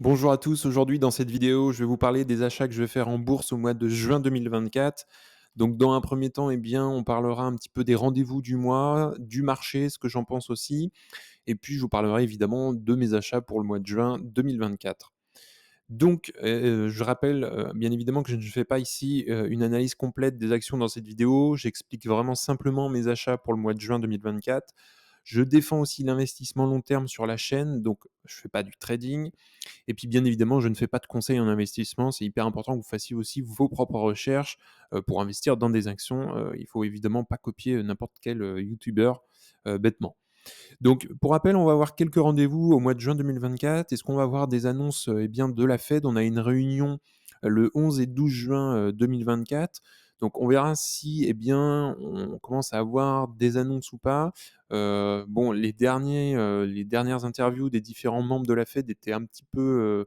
Bonjour à tous, aujourd'hui dans cette vidéo, je vais vous parler des achats que je vais faire en bourse au mois de juin 2024. Donc dans un premier temps, on parlera un petit peu des rendez-vous du mois, du marché, ce que j'en pense aussi, et puis je vous parlerai évidemment de mes achats pour le mois de juin 2024. Donc, je rappelle, bien évidemment que je ne fais pas ici, une analyse complète des actions dans cette vidéo. J'explique vraiment simplement mes achats pour le mois de juin 2024. Je défends aussi l'investissement long terme sur la chaîne, donc je ne fais pas du trading. Et puis, bien évidemment, je ne fais pas de conseils en investissement. C'est hyper important que vous fassiez aussi vos propres recherches pour investir dans des actions. Il faut évidemment pas copier n'importe quel youtubeur bêtement. Donc, pour rappel, on va avoir quelques rendez-vous au mois de juin 2024. Est-ce qu'on va avoir des annonces de la Fed? On a une réunion le 11 et 12 juin 2024. Donc, on verra si on commence à avoir des annonces ou pas. Bon, les dernières interviews des différents membres de la Fed étaient un petit peu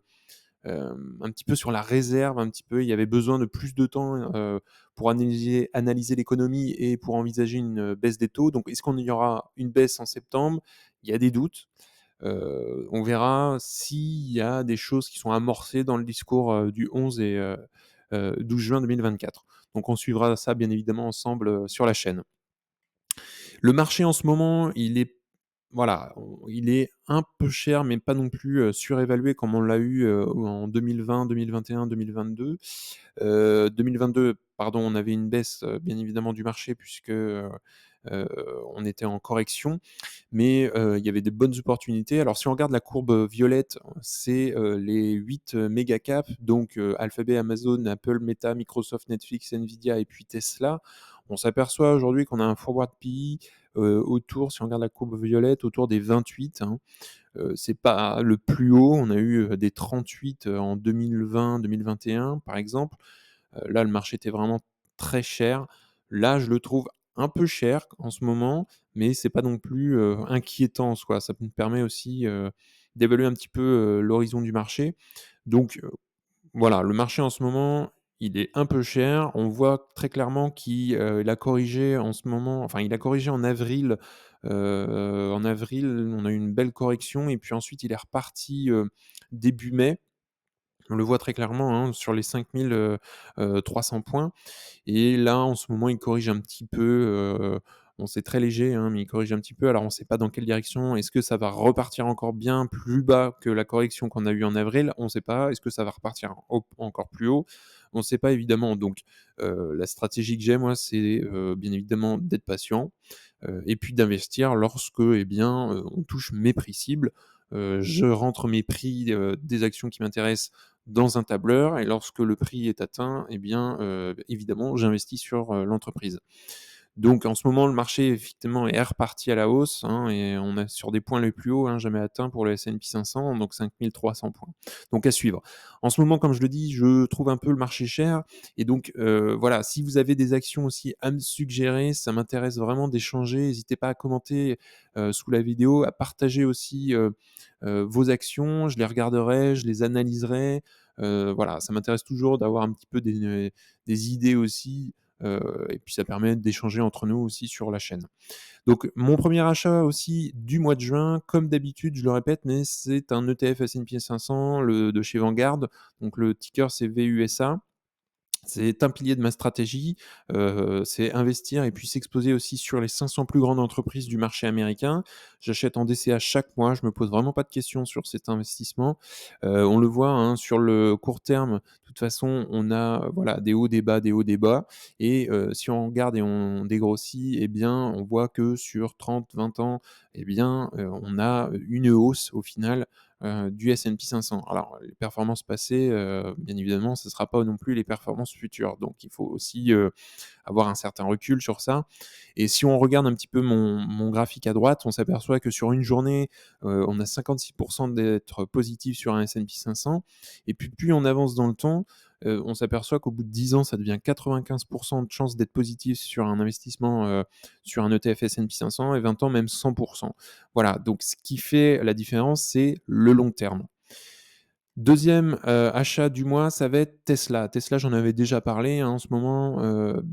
sur la réserve, un petit peu. Il y avait besoin de plus de temps pour analyser l'économie et pour envisager une baisse des taux. Donc, est-ce qu'on y aura une baisse en septembre? Il y a des doutes. On verra s'il y a des choses qui sont amorcées dans le discours du 11 et 12 juin 2024. Donc, on suivra ça bien évidemment ensemble sur la chaîne. Le marché en ce moment, il est un peu cher, mais pas non plus surévalué comme on l'a eu en 2020, 2021, 2022. 2022, pardon, on avait une baisse bien évidemment du marché puisque on était en correction, mais il y avait des bonnes opportunités. Alors si on regarde la courbe violette, c'est les 8 méga caps, donc Alphabet, Amazon, Apple, Meta, Microsoft, Netflix, Nvidia et puis Tesla. On s'aperçoit aujourd'hui qu'on a un forward PE autour, si on regarde la courbe violette, autour des 28, hein. C'est pas le plus haut. On a eu des 38 en 2020-2021, par exemple. Là, le marché était vraiment très cher. Là, je le trouve un peu cher en ce moment, mais c'est pas non plus inquiétant en soi. Ça me permet aussi d'évaluer un petit peu l'horizon du marché. Donc, voilà, le marché en ce moment, il est un peu cher. On voit très clairement qu'il a corrigé en ce moment, enfin, il a corrigé en avril. En avril, on a eu une belle correction et puis ensuite il est reparti début mai. On le voit très clairement, hein, sur les 5 300 points. Et là, en ce moment, il corrige un petit peu, bon, c'est très léger, hein, mais il corrige un petit peu. Alors on ne sait pas dans quelle direction. Est-ce que ça va repartir encore bien plus bas que la correction qu'on a eue en avril? On ne sait pas. Est-ce que ça va repartir encore plus haut? On ne sait pas évidemment. Donc, la stratégie que j'ai moi, c'est, bien évidemment d'être patient, et puis d'investir lorsque, on touche mes prix cibles. Je rentre mes prix, des actions qui m'intéressent dans un tableur et lorsque le prix est atteint, évidemment, j'investis sur, l'entreprise. Donc en ce moment, le marché effectivement est reparti à la hausse, hein, et on est sur des points les plus hauts, hein, jamais atteints pour le S&P 500, donc 5 300 points. Donc à suivre. En ce moment, comme je le dis, je trouve un peu le marché cher et donc voilà, si vous avez des actions aussi à me suggérer, ça m'intéresse vraiment d'échanger. N'hésitez pas à commenter, sous la vidéo, à partager aussi, vos actions. Je les regarderai, je les analyserai. Voilà, ça m'intéresse toujours d'avoir un petit peu des idées aussi, et puis ça permet d'échanger entre nous aussi sur la chaîne. Donc mon premier achat aussi du mois de juin, comme d'habitude, je le répète, mais c'est un ETF S&P 500 de chez Vanguard, donc le ticker c'est VUSA. C'est un pilier de ma stratégie, c'est investir et puis s'exposer aussi sur les 500 plus grandes entreprises du marché américain. J'achète en DCA chaque mois, je me pose vraiment pas de questions sur cet investissement. On le voit, hein, sur le court terme, de toute façon, on a, voilà, des hauts, des bas, des hauts, des bas et si on regarde et on dégrossit, on voit que sur 30-20 ans, on a une hausse au final du S&P 500. Alors, les performances passées, bien évidemment, ce ne sera pas non plus les performances futures. Donc, il faut aussi avoir un certain recul sur ça. Et si on regarde un petit peu mon graphique à droite, on s'aperçoit que sur une journée, on a 56% d'être positif sur un S&P 500. Et puis, plus on avance dans le temps, on s'aperçoit qu'au bout de 10 ans, ça devient 95% de chances d'être positif sur un investissement, sur un ETF S&P 500 et 20 ans, même 100%. Voilà, donc ce qui fait la différence, c'est le long terme. Deuxième achat du mois, ça va être Tesla. Tesla, j'en avais déjà parlé, hein, en ce moment,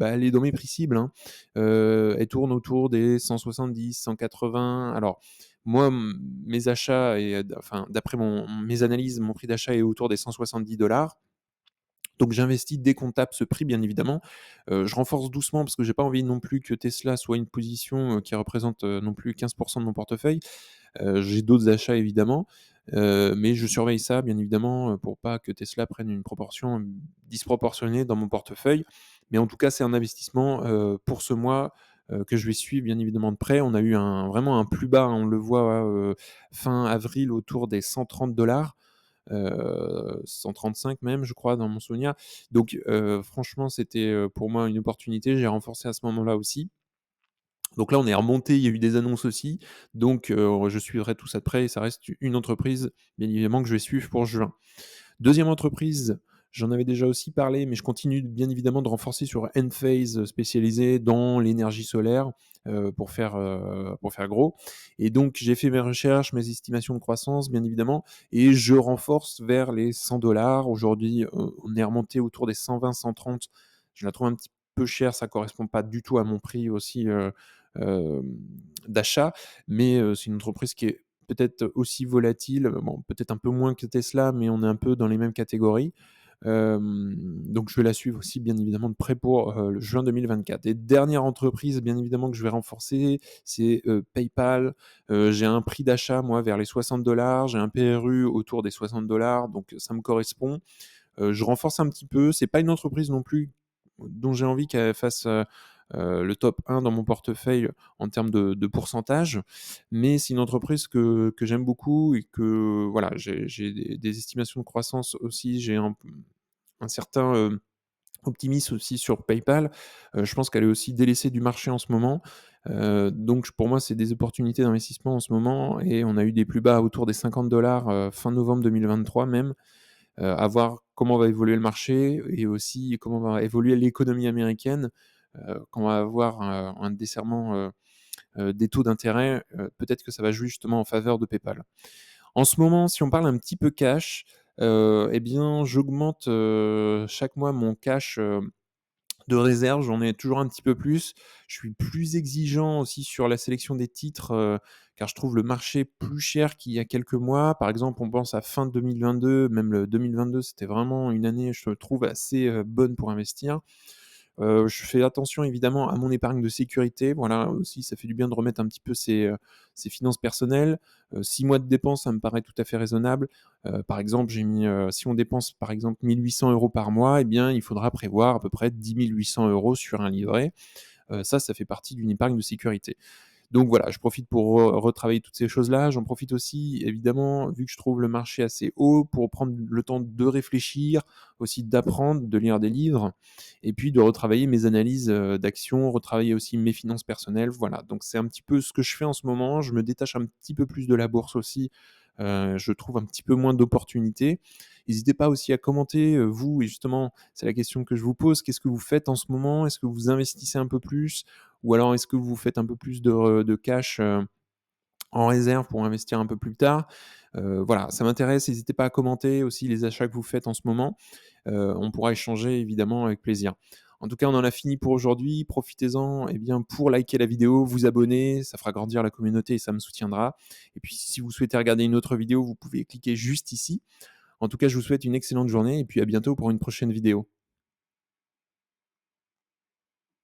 elle est dans mes prix cibles, hein. Elle tourne autour des 170-180. Alors, Moi, mes achats et enfin, d'après mes analyses, mon prix d'achat est autour des 170 $. Donc j'investis dès qu'on tape ce prix, bien évidemment. Je renforce doucement parce que j'ai pas envie non plus que Tesla soit une position, qui représente, non plus 15 de mon portefeuille. J'ai d'autres achats évidemment, mais je surveille ça bien évidemment, pour pas que Tesla prenne une proportion, disproportionnée dans mon portefeuille. Mais en tout cas, c'est un investissement, pour ce mois, que je vais suivre bien évidemment de près. On a eu vraiment un plus bas, on le voit, fin avril autour des 130 135 même, je crois, dans mon souvenir. Donc franchement, c'était, pour moi une opportunité. J'ai renforcé à ce moment-là aussi. Donc là, on est remonté, il y a eu des annonces aussi. Donc je suivrai tout ça de près et ça reste une entreprise, bien évidemment, que je vais suivre pour juin. Deuxième entreprise, j'en avais déjà aussi parlé, mais je continue bien évidemment de renforcer sur Enphase, spécialisé dans l'énergie solaire, pour faire gros. Et donc j'ai fait mes recherches, mes estimations de croissance, bien évidemment, et je renforce vers les 100 $. Aujourd'hui, on est remonté autour des 120-130. Je la trouve un petit peu chère, ça correspond pas du tout à mon prix aussi, d'achat, mais c'est une entreprise qui est peut-être aussi volatile, bon, peut-être un peu moins que Tesla, mais on est un peu dans les mêmes catégories. Donc je vais la suivre aussi bien évidemment de près pour, le juin 2024. Et dernière entreprise bien évidemment que je vais renforcer, c'est, PayPal. J'ai un prix d'achat moi vers les 60 $, j'ai un PRU autour des 60 $, donc ça me correspond. Je renforce un petit peu, c'est pas une entreprise non plus dont j'ai envie qu'elle fasse, le top 1 dans mon portefeuille en termes de pourcentage, mais c'est une entreprise que j'aime beaucoup et que voilà, j'ai des estimations de croissance aussi, j'ai un certain, optimisme aussi sur PayPal. Je pense qu'elle est aussi délaissée du marché en ce moment, donc pour moi, c'est des opportunités d'investissement en ce moment et on a eu des plus bas autour des 50 $, fin novembre 2023 même. À voir comment va évoluer le marché et aussi comment va évoluer l'économie américaine, quand on va avoir un desserrement, des taux d'intérêt, peut-être que ça va jouer justement en faveur de PayPal. En ce moment, si on parle un petit peu cash, et bien, j'augmente, chaque mois mon cash, de réserve, j'en ai toujours un petit peu plus. Je suis plus exigeant aussi sur la sélection des titres, car je trouve le marché plus cher qu'il y a quelques mois. Par exemple, on pense à fin 2022, même le 2022, c'était vraiment une année, je trouve, assez, bonne pour investir. Je fais attention évidemment à mon épargne de sécurité. Voilà, aussi, ça fait du bien de remettre un petit peu ses finances personnelles. 6 mois de dépenses, ça me paraît tout à fait raisonnable. Par exemple, si on dépense par exemple 1 800 € par mois, eh bien, il faudra prévoir à peu près 10 800 € sur un livret. Ça fait partie d'une épargne de sécurité. Donc voilà, je profite pour retravailler toutes ces choses-là. J'en profite aussi, évidemment, vu que je trouve le marché assez haut, pour prendre le temps de réfléchir, aussi d'apprendre, de lire des livres et puis de retravailler mes analyses, d'actions, retravailler aussi mes finances personnelles. Voilà, donc c'est un petit peu ce que je fais en ce moment. Je me détache un petit peu plus de la bourse aussi. Je trouve un petit peu moins d'opportunités. N'hésitez pas aussi à commenter, vous et justement, c'est la question que je vous pose, qu'est-ce que vous faites en ce moment? Est-ce que vous investissez un peu plus? Ou alors est-ce que vous faites un peu plus de cash, en réserve pour investir un peu plus tard? Voilà, ça m'intéresse, n'hésitez pas à commenter aussi les achats que vous faites en ce moment. On pourra échanger évidemment avec plaisir. En tout cas, on en a fini pour aujourd'hui. Profitez-en, eh bien, pour liker la vidéo, vous abonner, ça fera grandir la communauté et ça me soutiendra. Et puis si vous souhaitez regarder une autre vidéo, vous pouvez cliquer juste ici. En tout cas, je vous souhaite une excellente journée et puis à bientôt pour une prochaine vidéo.